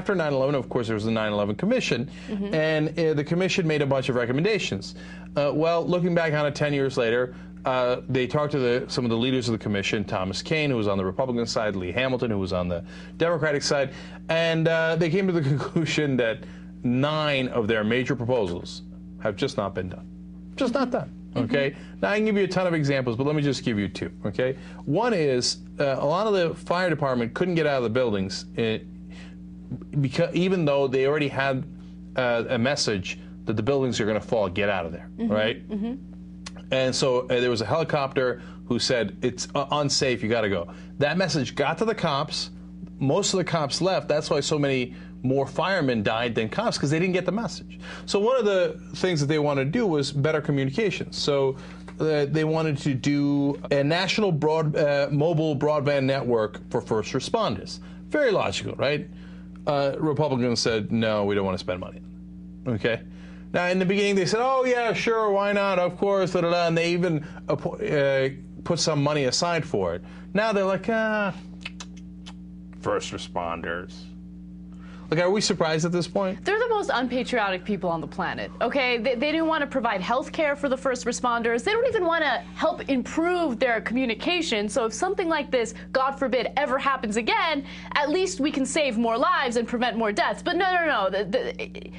After 9/11, of course, there was the 9/11 Commission, and the Commission made a bunch of recommendations. Well, looking back on it 10 years later, they talked to some of the leaders of the Commission, Thomas Kean, who was on the Republican side, Lee Hamilton, who was on the Democratic side, and they came to the conclusion that 9 of their major proposals have just not been done. Just not done. Okay? Now, I can give you a ton of examples, but let me just give you 2. Okay? One is a lot of the fire department couldn't get out of the buildings because even though they already had a message that the buildings are going to fall, get out of there, right? And so there was a helicopter who said, it's unsafe, you got to go. That message got to the cops. Most of the cops left. That's why so many more firemen died than cops, because they didn't get the message. So one of the things that they wanted to do was better communications. So they wanted to do a national mobile broadband network for first responders. Very logical, right? Republicans said, no, we don't want to spend money. Okay? Now, in the beginning, they said, oh, yeah, sure, why not, of course, da, da, da, and they even put some money aside for it. Now they're like, first responders. Like, are we surprised at this point? They're the most unpatriotic people on the planet, okay? They didn't want to provide health care for the first responders. They don't even want to help improve their communication. So if something like this, God forbid, ever happens again, at least we can save more lives and prevent more deaths. But no.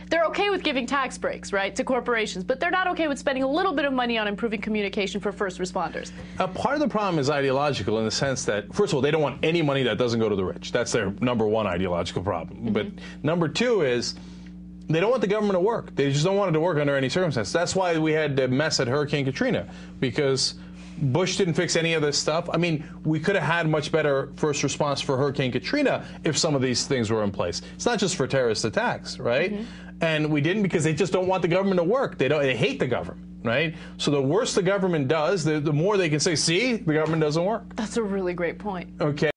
They're okay with giving tax breaks, right, to corporations, but they're not okay with spending a little bit of money on improving communication for first responders. Part of the problem is ideological in the sense that, first of all, they don't want any money that doesn't go to the rich. That's their #1 ideological problem. But number 2 is they don't want the government to work. They just don't want it to work under any circumstance. That's why we had the mess at Hurricane Katrina, because Bush didn't fix any of this stuff. I mean, we could have had much better first response for Hurricane Katrina if some of these things were in place. It's not just for terrorist attacks, right? And we didn't because they just don't want the government to work. They hate the government, right? So the worse the government does, the more they can say, see, the government doesn't work. That's a really great point. Okay.